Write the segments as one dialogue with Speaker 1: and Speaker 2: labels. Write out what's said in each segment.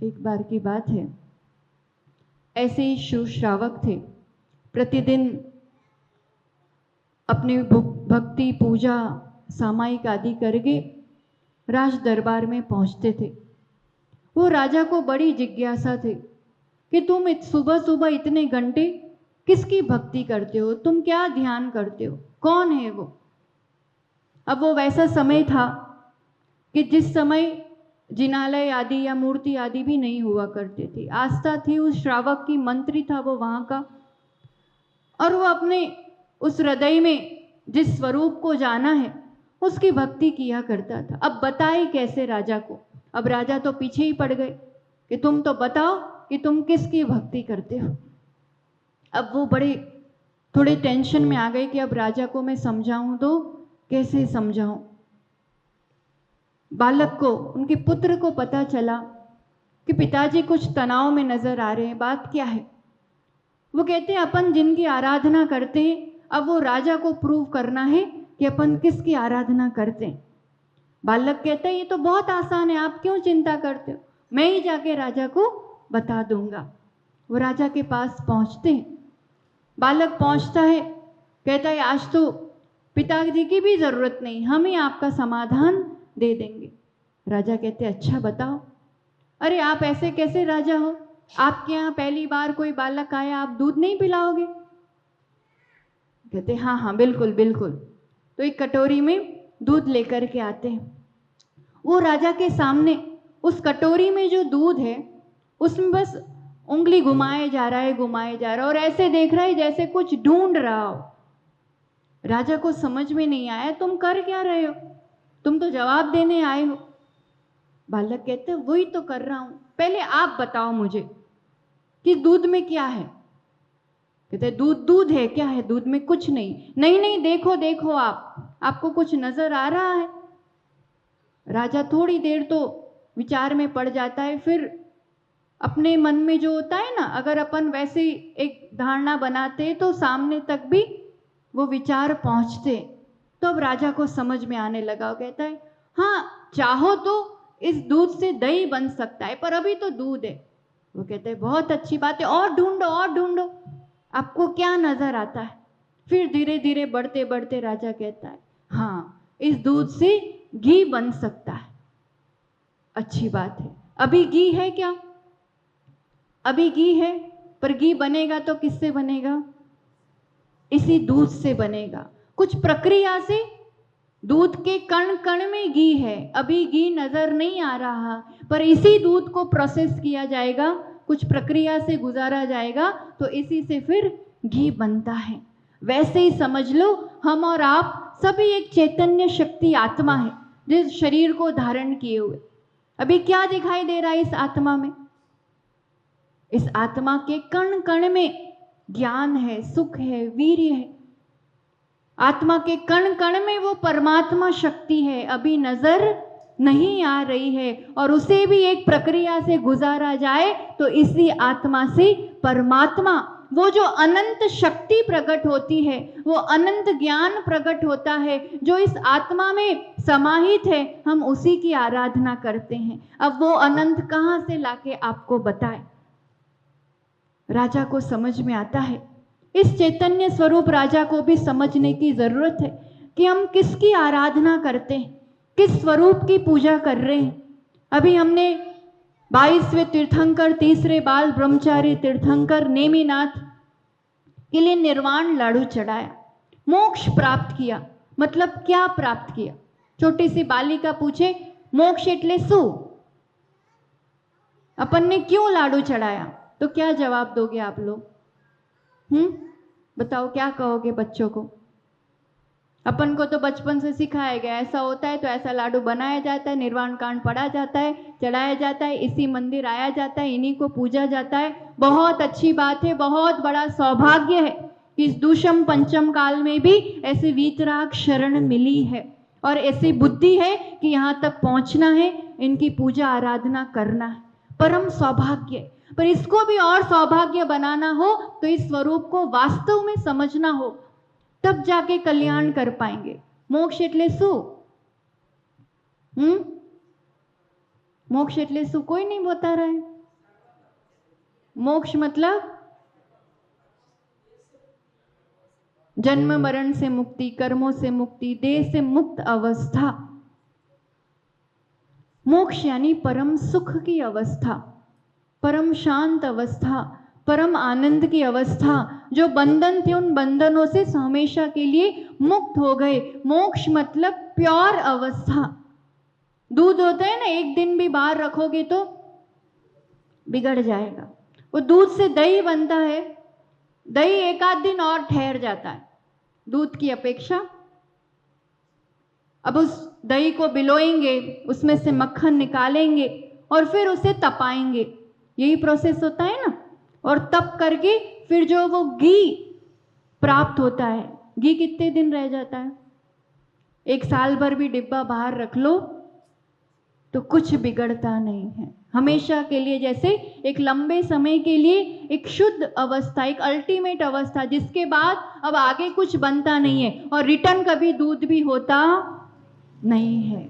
Speaker 1: एक बार की बात है, ऐसे ही शिव श्रावक थे, प्रतिदिन अपने भक्ति पूजा सामायिक आदि करके राज दरबार में पहुंचते थे। वो राजा को बड़ी जिज्ञासा थी कि तुम सुबह सुबह इतने घंटे किसकी भक्ति करते हो, तुम क्या ध्यान करते हो, कौन है वो। अब वो वैसा समय था कि जिस समय जिनालय आदि या मूर्ति आदि भी नहीं हुआ करते थे। आस्था थी उस श्रावक की, मंत्री था वो वहां का, और वो अपने उस हृदय में जिस स्वरूप को जाना है उसकी भक्ति किया करता था। अब बताए कैसे राजा को। अब राजा तो पीछे ही पड़ गए कि तुम तो बताओ कि तुम किसकी भक्ति करते हो। अब वो बड़े थोड़े टेंशन में आ गए कि अब राजा को मैं समझाऊं तो कैसे समझाऊं। बालक को, उनके पुत्र को पता चला कि पिताजी कुछ तनाव में नजर आ रहे हैं, बात क्या है। वो कहते हैं अपन जिनकी आराधना करते हैं, अब वो राजा को प्रूव करना है कि अपन किसकी आराधना करते हैं। बालक कहता है ये तो बहुत आसान है, आप क्यों चिंता करते हो, मैं ही जाके राजा को बता दूंगा। वो राजा के पास पहुंचते हैं, बालक पहुंचता है, कहता है आज तो पिताजी की भी जरूरत नहीं, हम ही आपका समाधान दे देंगे। राजा कहते अच्छा बताओ। अरे आप ऐसे कैसे राजा हो, आपके यहाँ पहली बार कोई बालक आया, आप दूध नहीं पिलाओगे। कहते हाँ हाँ बिल्कुल बिल्कुल। तो एक कटोरी में दूध लेकर के आते हैं। वो राजा के सामने उस कटोरी में जो दूध है उसमें बस उंगली घुमाए जा रहा है, घुमाए जा रहा है, और ऐसे देख रहा है जैसे कुछ ढूंढ रहा हो। राजा को समझ में नहीं आया तुम कर क्या रहे हो, तुम तो जवाब देने आए हो। बालक कहते वही तो कर रहा हूं, पहले आप बताओ मुझे कि दूध में क्या है। कहते दूध दूध है, क्या है दूध में, कुछ नहीं। नहीं नहीं देखो देखो, आपको कुछ नजर आ रहा है। राजा थोड़ी देर तो विचार में पड़ जाता है, फिर अपने मन में जो होता है ना, अगर अपन वैसे एक धारणा बनाते तो सामने तक भी वो विचार पहुंचते। तो अब राजा को समझ में आने लगा। वो कहता है हाँ चाहो तो इस दूध से दही बन सकता है, पर अभी तो दूध है। वो कहते हैं बहुत अच्छी बात है, और ढूंढो और ढूंढो, आपको क्या नजर आता है। फिर धीरे धीरे बढ़ते बढ़ते राजा कहता है हाँ इस दूध से घी बन सकता है। अच्छी बात है, अभी घी है क्या, अभी घी है, पर घी बनेगा तो किससे बनेगा, इसी दूध से बनेगा। कुछ प्रक्रिया से दूध के कण कण में घी है, अभी घी नजर नहीं आ रहा, पर इसी दूध को प्रोसेस किया जाएगा, कुछ प्रक्रिया से गुजारा जाएगा, तो इसी से फिर घी बनता है। वैसे ही समझ लो हम और आप सभी एक चैतन्य शक्ति आत्मा है, जिस शरीर को धारण किए हुए। अभी क्या दिखाई दे रहा है इस आत्मा में, इस आत्मा के कण कण में ज्ञान है, सुख है, वीर्य है। आत्मा के कण कण में वो परमात्मा शक्ति है, अभी नजर नहीं आ रही है, और उसे भी एक प्रक्रिया से गुजारा जाए तो इसी आत्मा से परमात्मा, वो जो अनंत शक्ति प्रकट होती है, वो अनंत ज्ञान प्रकट होता है जो इस आत्मा में समाहित है, हम उसी की आराधना करते हैं। अब वो अनंत कहाँ से लाके आपको बताए। राजा को समझ में आता है। इस चैतन्य स्वरूप राजा को भी समझने की जरूरत है कि हम किसकी आराधना करते हैं, किस स्वरूप की पूजा कर रहे हैं। अभी हमने 22वें तीर्थंकर, तीसरे बाल ब्रह्मचारी तीर्थंकर नेमिनाथ के लिए निर्वाण लाडू चढ़ाया, मोक्ष प्राप्त किया। मतलब क्या प्राप्त किया। छोटी सी बालिका पूछे मोक्ष एटले शू, अपन ने क्यों लाडू चढ़ाया, तो क्या जवाब दोगे आप लोग। बताओ क्या कहोगे बच्चों को। अपन को तो बचपन से सिखाया गया ऐसा होता है तो ऐसा लाडू बनाया जाता है, निर्वाण कांड पढ़ा जाता है, चढ़ाया जाता है, इसी मंदिर आया जाता है, इन्हीं को पूजा जाता है। बहुत अच्छी बात है, बहुत बड़ा सौभाग्य है कि इस दूषम पंचम काल में भी ऐसी वीतराग शरण मिली है और ऐसी बुद्धि है कि यहाँ तक पहुँचना है, इनकी पूजा आराधना करना है। परम सौभाग्य। पर इसको भी और सौभाग्य बनाना हो तो इस स्वरूप को वास्तव में समझना हो, तब जाके कल्याण कर पाएंगे। मोक्ष एटले शू, मोक्ष एटले शू कोई नहीं बता रहा है। मोक्ष मतलब जन्म मरण से मुक्ति, कर्मों से मुक्ति, देह से मुक्त अवस्था। मोक्ष यानी परम सुख की अवस्था, परम शांत अवस्था, परम आनंद की अवस्था। जो बंधन थे उन बंधनों से हमेशा के लिए मुक्त हो गए। मोक्ष मतलब प्योर अवस्था। दूध होता है ना, एक दिन भी बाहर रखोगे तो बिगड़ जाएगा। वो दूध से दही बनता है, दही एक आध दिन और ठहर जाता है दूध की अपेक्षा। अब उस दही को बिलोएंगे, उसमें से मक्खन निकालेंगे और फिर उसे तपाएंगे, यही प्रोसेस होता है ना। और तप करके फिर जो वो घी प्राप्त होता है, घी कितने दिन रह जाता है? एक साल भर भी डिब्बा बाहर रख लो तो कुछ बिगड़ता नहीं है, हमेशा के लिए। जैसे एक लंबे समय के लिए एक शुद्ध अवस्था, एक अल्टीमेट अवस्था, जिसके बाद अब आगे कुछ बनता नहीं है और रिटर्न कभी दूध भी होता नहीं है।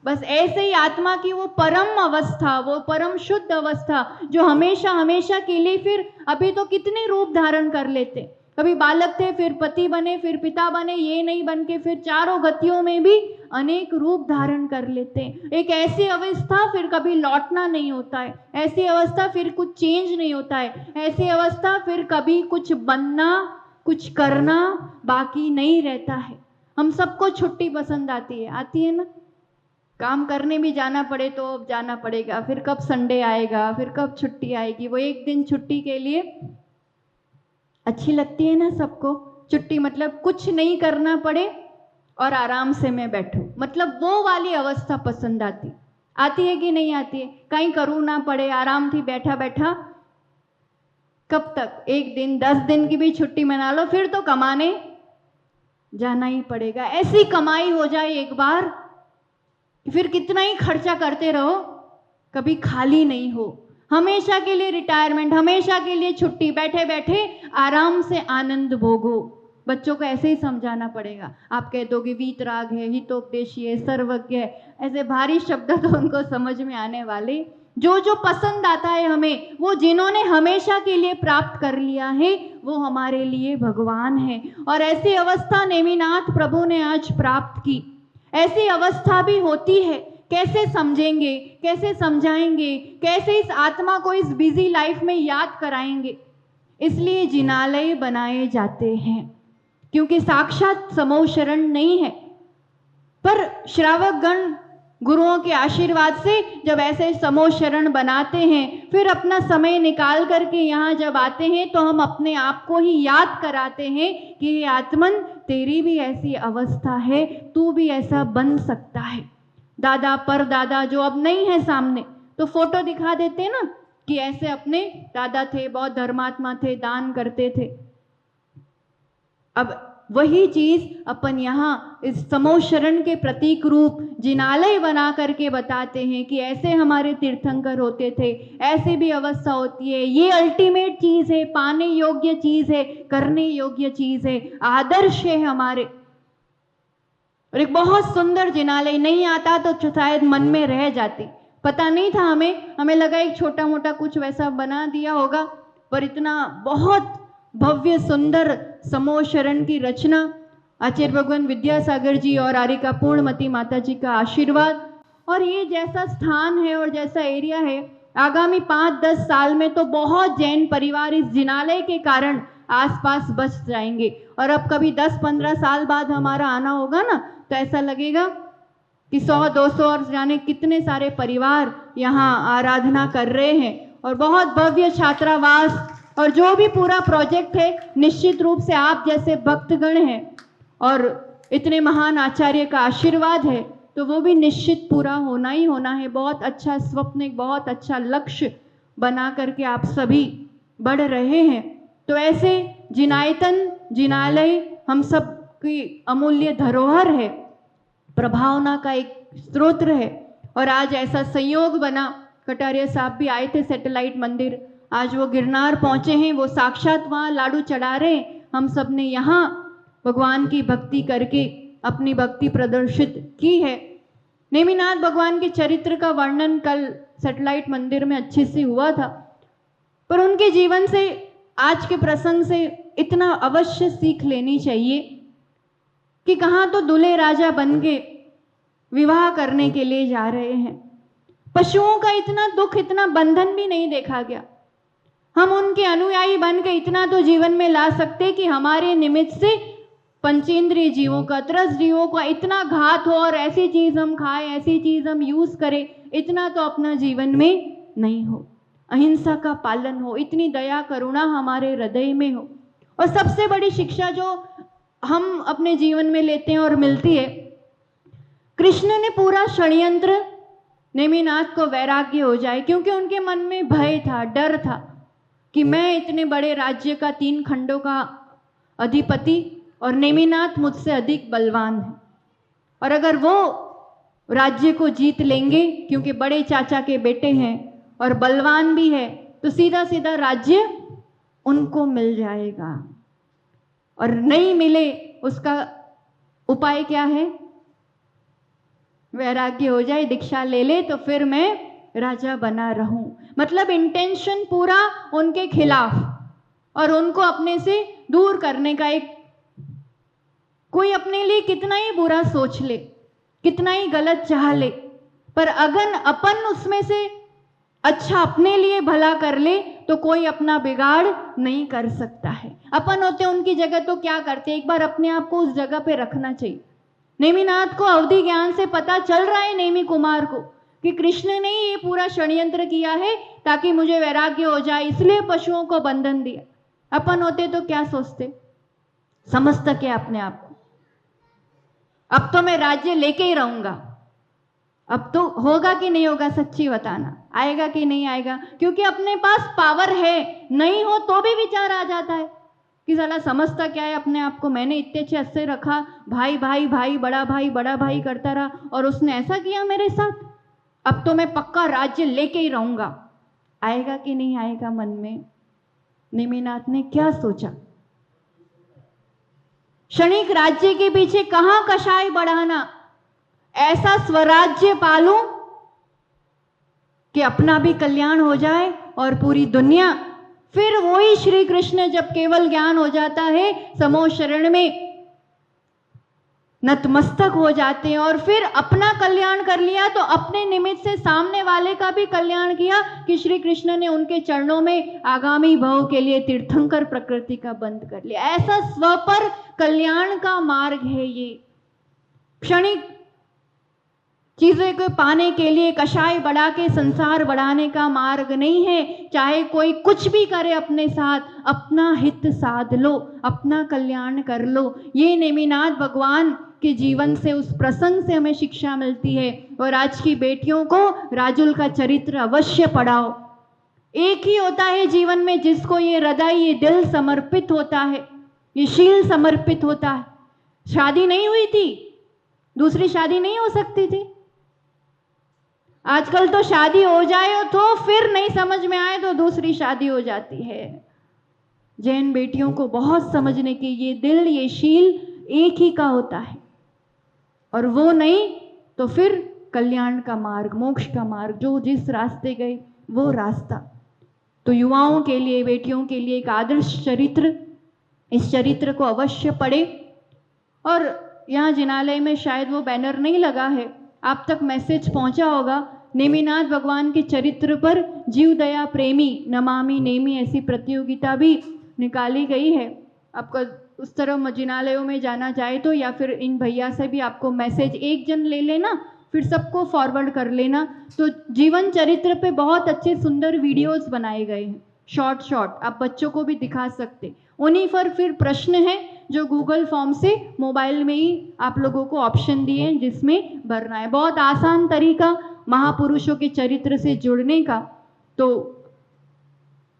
Speaker 1: बस ऐसे ही आत्मा की वो परम अवस्था, वो परम शुद्ध अवस्था जो हमेशा हमेशा के लिए, फिर अभी तो कितने रूप धारण कर लेते, कभी बालक थे, फिर पति बने, फिर पिता बने, ये नहीं बन के फिर चारों गतियों में भी अनेक रूप धारण कर लेते। एक ऐसी अवस्था फिर कभी लौटना नहीं होता है, ऐसी अवस्था फिर कुछ चेंज नहीं होता है, ऐसी अवस्था फिर कभी कुछ बनना, कुछ करना बाकी नहीं रहता है। हम सबको छुट्टी पसंद आती है ना। काम करने भी जाना पड़े तो जाना पड़ेगा, फिर कब संडे आएगा, फिर कब छुट्टी आएगी। वो एक दिन छुट्टी के लिए अच्छी लगती है ना सबको। छुट्टी मतलब कुछ नहीं करना पड़े और आराम से मैं बैठूं, मतलब वो वाली अवस्था पसंद आती है कि नहीं आती है? कहीं करूँ ना पड़े, आराम थी बैठा बैठा। कब तक? एक दिन 10 दिन की भी छुट्टी मना लो, फिर तो कमाने जाना ही पड़ेगा। ऐसी कमाई हो जाए एक बार, फिर कितना ही खर्चा करते रहो, कभी खाली नहीं हो। हमेशा के लिए रिटायरमेंट, हमेशा के लिए छुट्टी, बैठे बैठे आराम से आनंद भोगो। बच्चों को ऐसे ही समझाना पड़ेगा। आप कह दोगे वीतराग है, हितोपदेशी है, सर्वज्ञ है, ऐसे भारी शब्द तो उनको समझ में आने वाले। जो जो पसंद आता है हमें, वो जिन्होंने हमेशा के लिए प्राप्त कर लिया है, वो हमारे लिए भगवान है। और ऐसी अवस्था नेमिनाथ प्रभु ने आज प्राप्त की। ऐसी अवस्था भी होती है, कैसे समझेंगे, कैसे समझाएंगे, कैसे इस आत्मा को इस बिजी लाइफ में याद कराएंगे? इसलिए जिनालय बनाए जाते हैं, क्योंकि साक्षात समूह शरण नहीं है, पर श्रावक गण गुरुओं के आशीर्वाद से जब ऐसे समूह शरण बनाते हैं, फिर अपना समय निकाल करके यहाँ जब आते हैं, तो हम अपने आप को ही याद कराते हैं कि ये आत्मन, तेरी भी ऐसी अवस्था है, तू भी ऐसा बन सकता है। दादा पर दादा जो अब नहीं है सामने, तो फोटो दिखा देते ना कि ऐसे अपने दादा थे, बहुत धर्मात्मा थे, दान करते थे। अब वही चीज अपन यहाँ इस समूह शरण के प्रतीक रूप जिनालय बना करके बताते हैं कि ऐसे हमारे तीर्थंकर होते थे, ऐसे भी अवस्था होती है। ये अल्टीमेट चीज है, पाने योग्य चीज है, करने योग्य चीज है, आदर्श है हमारे। और एक बहुत सुंदर जिनालय, नहीं आता तो शायद मन में रह जाती, पता नहीं था हमें लगा एक छोटा मोटा कुछ वैसा बना दिया होगा, पर इतना बहुत भव्य सुंदर समूह शरण की रचना, आचार्य भगवान विद्यासागर जी और आरिका पूर्णमती माता जी का आशीर्वाद। और ये जैसा स्थान है और जैसा एरिया है, आगामी 5-10 साल में तो बहुत जैन परिवार इस जिनालय के कारण आसपास बच जाएंगे। और अब कभी 10-15 साल बाद हमारा आना होगा ना, तो ऐसा लगेगा कि 100-200 और जाने कितने सारे परिवार यहाँ आराधना कर रहे हैं। और बहुत भव्य छात्रावास और जो भी पूरा प्रोजेक्ट है, निश्चित रूप से आप जैसे भक्तगण हैं और इतने महान आचार्य का आशीर्वाद है, तो वो भी निश्चित पूरा होना ही होना है। बहुत अच्छा स्वप्न, एक बहुत अच्छा लक्ष्य बना करके आप सभी बढ़ रहे हैं। तो ऐसे जिनायतन, जिनालय हम सब की अमूल्य धरोहर है, प्रभावना का एक स्रोत है। और आज ऐसा संयोग बना, कटारिया साहब भी आए थे सैटेलाइट मंदिर, आज वो गिरनार पहुंचे हैं, वो साक्षात वहाँ लाडू चढ़ा रहे हैं। हम सब ने यहाँ भगवान की भक्ति करके अपनी भक्ति प्रदर्शित की है। नेमिनाथ भगवान के चरित्र का वर्णन कल सैटेलाइट मंदिर में अच्छे से हुआ था, पर उनके जीवन से, आज के प्रसंग से इतना अवश्य सीख लेनी चाहिए कि कहाँ तो दूल्हे राजा बन के विवाह करने के लिए जा रहे हैं। पशुओं का इतना दुख, इतना बंधन भी नहीं देखा गया। हम उनके अनुयायी बन के इतना तो जीवन में ला सकते कि हमारे निमित्त से पंचेंद्रिय जीवों का, त्रस जीवों का इतना घात हो और ऐसी चीज हम खाएं, ऐसी चीज हम यूज करें, इतना तो अपना जीवन में नहीं हो। अहिंसा का पालन हो, इतनी दया करुणा हमारे हृदय में हो। और सबसे बड़ी शिक्षा जो हम अपने जीवन में लेते हैं और मिलती है, कृष्ण ने पूरा षड्यंत्र नेमिनाथ को वैराग्य हो जाए, क्योंकि उनके मन में भय था, डर था कि मैं इतने बड़े राज्य का 3 खंडों का अधिपति और नेमिनाथ मुझसे अधिक बलवान है, और अगर वो राज्य को जीत लेंगे, क्योंकि बड़े चाचा के बेटे हैं और बलवान भी है, तो सीधा सीधा राज्य उनको मिल जाएगा। और नहीं मिले उसका उपाय क्या है? वैराग्य हो जाए, दीक्षा ले ले, तो फिर मैं राजा बना रहूं। मतलब इंटेंशन पूरा उनके खिलाफ और उनको अपने से दूर करने का एक, कोई अपने लिए कितना ही बुरा सोच ले, कितना ही गलत चाह ले, पर अगर अपन उसमें से अच्छा अपने लिए भला कर ले तो कोई अपना बिगाड़ नहीं कर सकता है। अपन होते उनकी जगह तो क्या करते, एक बार अपने आप को उस जगह पे रखना चाहिए। नेमिनाथ को अवधि ज्ञान से पता चल रहा है, नेमि कुमार को, कि कृष्ण ने ये पूरा षड्यंत्र किया है ताकि मुझे वैराग्य हो जाए, इसलिए पशुओं को बंधन दिया। अपन होते तो क्या सोचते, समझता क्या अपने आप को, अब तो मैं राज्य लेके ही रहूंगा। अब तो होगा कि नहीं होगा, सच्ची बताना, आएगा कि नहीं आएगा? क्योंकि अपने पास पावर है, नहीं हो तो भी विचार आ जाता है कि साला समझता क्या है अपने आप को, मैंने इतने अच्छे से रखा, भाई भाई भाई, बड़ा भाई करता रहा, और उसने ऐसा किया मेरे साथ, अब तो मैं पक्का राज्य लेके ही रहूंगा। आएगा कि नहीं आएगा मन में? नेमिनाथ ने क्या सोचा? क्षणिक राज्य के पीछे कहां कषाय बढ़ाना, ऐसा स्वराज्य पालूं कि अपना भी कल्याण हो जाए और पूरी दुनिया। फिर वही श्री कृष्ण जब केवल ज्ञान हो जाता है, समो शरण में नतमस्तक हो जाते हैं, और फिर अपना कल्याण कर लिया तो अपने निमित्त से सामने वाले का भी कल्याण किया, कि श्री कृष्ण ने उनके चरणों में आगामी भव के लिए तीर्थंकर प्रकृति का बंद कर लिया। ऐसा स्व पर कल्याण का मार्ग है ये। क्षणिक चीजें को पाने के लिए कषाय बढ़ा के संसार बढ़ाने का मार्ग नहीं है। चाहे कोई कुछ भी करे अपने साथ, अपना हित साध लो, अपना कल्याण कर लो। ये नेमिनाथ भगवान के जीवन से, उस प्रसंग से हमें शिक्षा मिलती है। और आज की बेटियों को राजुल का चरित्र अवश्य पढ़ाओ। एक ही होता है जीवन में जिसको ये हृदय, ये दिल समर्पित होता है, ये शील समर्पित होता है। शादी नहीं हुई थी, दूसरी शादी नहीं हो सकती थी। आजकल तो शादी हो जाए तो फिर नहीं समझ में आए तो दूसरी शादी हो जाती है। जैन बेटियों को बहुत समझने की, ये दिल, ये शील एक ही का होता है, और वो नहीं तो फिर कल्याण का मार्ग, मोक्ष का मार्ग, जो जिस रास्ते गए वो रास्ता। तो युवाओं के लिए, बेटियों के लिए एक आदर्श चरित्र, इस चरित्र को अवश्य पढ़े। और यहाँ जिनालय में शायद वो बैनर नहीं लगा है, आप तक मैसेज पहुंचा होगा। नेमिनाथ भगवान के चरित्र पर जीव दया प्रेमी नमामि नेमि ऐसी प्रतियोगिता भी निकाली गई है। आपका उस तरह जिनालयों में जाना जाए तो, या फिर इन भैया से भी आपको मैसेज एक जन ले लेना, फिर सबको फॉरवर्ड कर लेना। तो जीवन चरित्र पे बहुत अच्छे सुंदर वीडियोस बनाए गए हैं, शॉर्ट आप बच्चों को भी दिखा सकते। उन्हीं पर फिर प्रश्न है जो गूगल फॉर्म से मोबाइल में ही आप लोगों को ऑप्शन दिए हैं जिसमें भरना है। बहुत आसान तरीका महापुरुषों के चरित्र से जुड़ने का। तो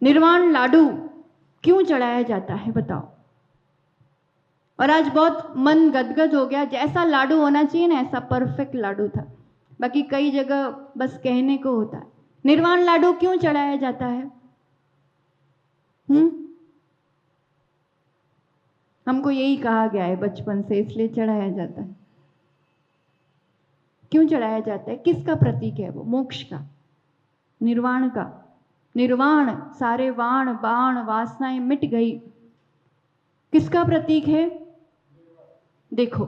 Speaker 1: निर्वाण लाडू क्यों चढ़ाया जाता है बताओ? और आज बहुत मन गदगद हो गया, जैसा लाडू होना चाहिए ना ऐसा परफेक्ट लाडू था। बाकी कई जगह बस कहने को होता है। निर्वाण लाडू क्यों चढ़ाया जाता है? हमको यही कहा गया है बचपन से, इसलिए चढ़ाया जाता है। क्यों चढ़ाया जाता है? किसका प्रतीक है वो? मोक्ष का, निर्वाण का। निर्वाण, सारे वाण बाण वासनाएं मिट गई। किसका प्रतीक है? देखो,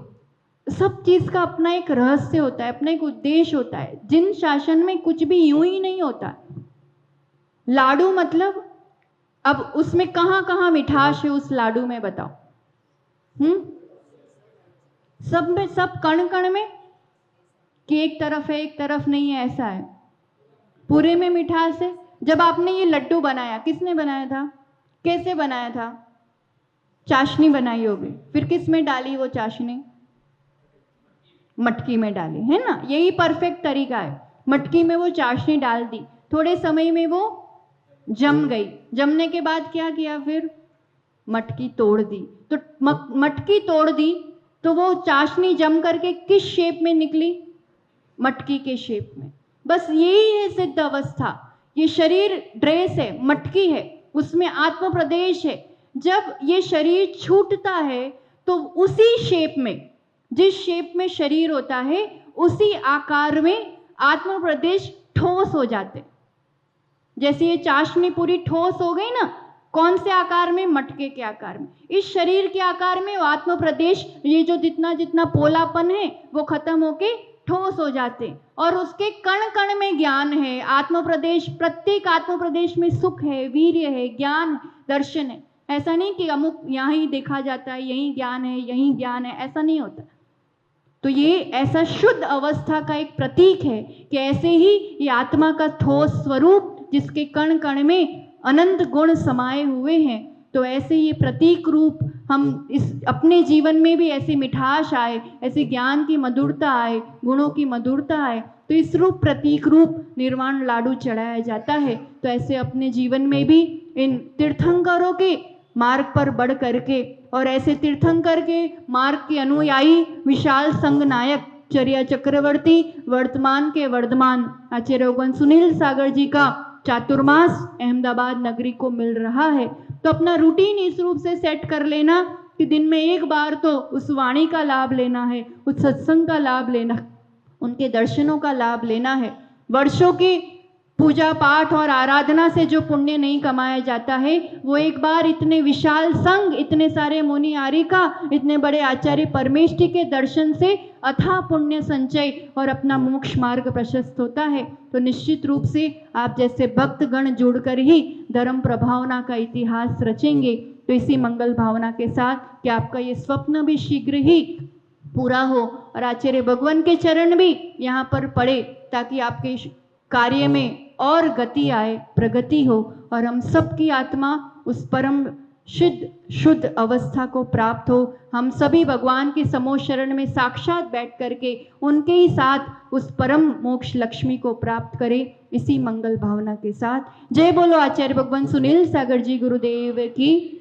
Speaker 1: सब चीज का अपना एक रहस्य होता है, अपना एक उद्देश्य होता है। जिन शासन में कुछ भी यूं ही नहीं होता। लाडू मतलब, अब उसमें कहां कहां मिठास है उस लाडू में, बताओ। सब में, सब कण कण में, कि एक तरफ है एक तरफ नहीं है, ऐसा है? पूरे में मिठास है। जब आपने ये लड्डू बनाया, किसने बनाया था? कैसे बनाया था? चाशनी बनाई होगी। फिर किस में डाली वो चाशनी? मटकी में डाली, है ना? यही परफेक्ट तरीका है। मटकी में वो चाशनी डाल दी, थोड़े समय में वो जम गई। जमने के बाद क्या किया? फिर मटकी तोड़ दी। तो मटकी तोड़ दी तो वो चाशनी जम करके किस शेप में निकली? मटकी के शेप में। बस यही है सिद्ध अवस्था। ये शरीर ड्रेस है, मटकी है, उसमें आत्म प्रदेश है। जब ये शरीर छूटता है तो उसी शेप में, जिस शेप में शरीर होता है, उसी आकार में आत्म प्रदेश ठोस हो जाते। जैसे ये चाशनी पूरी ठोस हो गई ना, कौन से आकार में? मटके के आकार में। इस शरीर के आकार में वो आत्म प्रदेश, ये जो जितना जितना पोलापन है वो खत्म होके ठोस हो जाते। और उसके कण कण में ज्ञान है, आत्म प्रदेश, प्रत्येक आत्म प्रदेश में सुख है, वीर्य है, ज्ञान, दर्शन है। ऐसा नहीं कि अमुक यहाँ ही देखा जाता है, यही ज्ञान है, यही ज्ञान है, ऐसा नहीं होता। तो ये ऐसा शुद्ध अवस्था का एक प्रतीक है कि ऐसे ही ये आत्मा का ठोस स्वरूप, जिसके कण कण में अनंत गुण समाये हुए हैं, तो ऐसे ये प्रतीक रूप हम इस अपने जीवन में भी ऐसी मिठास आए, ऐसे ज्ञान की मधुरता आए, गुणों की मधुरता आए, तो इस रूप प्रतीक रूप निर्वाण लाडू चढ़ाया जाता है। तो ऐसे अपने जीवन में भी इन तीर्थंकरों के मार्ग पर बढ़ करके, और ऐसे तीर्थंकर के मार्ग के अनुयायी विशाल संघ नायक चर्या चक्रवर्ती, वर्तमान के वर्धमान आचार्य भगवान सुनील सागर जी का चातुर्मास अहमदाबाद नगरी को मिल रहा है। तो अपना रूटीन इस रूप से सेट कर लेना कि दिन में एक बार तो उस वाणी का लाभ लेना है, उस सत्संग का लाभ लेना, उनके दर्शनों का लाभ लेना है। वर्षों की पूजा पाठ और आराधना से जो पुण्य नहीं कमाया जाता है, वो एक बार इतने विशाल संघ, इतने सारे मुनि आरिका, इतने बड़े आचार्य परमेष्ठी के दर्शन से अथाह पुण्य संचय और अपना मोक्ष मार्ग प्रशस्त होता है। तो निश्चित रूप से आप जैसे भक्तगण जुड़कर ही धर्म प्रभावना का इतिहास रचेंगे। तो इसी मंगल भावना के साथ कि आपका ये स्वप्न भी शीघ्र ही पूरा हो और आचार्य भगवान के चरण भी यहाँ पर पड़े, ताकि आपके कार्य में और गति आए, प्रगति हो, और हम सबकी आत्मा उस परम शुद्ध अवस्था को प्राप्त हो। हम सभी भगवान के समो शरण में साक्षात बैठ करके उनके ही साथ उस परम मोक्ष लक्ष्मी को प्राप्त करें। इसी मंगल भावना के साथ जय बोलो आचार्य भगवान सुनील सागर जी गुरुदेव की।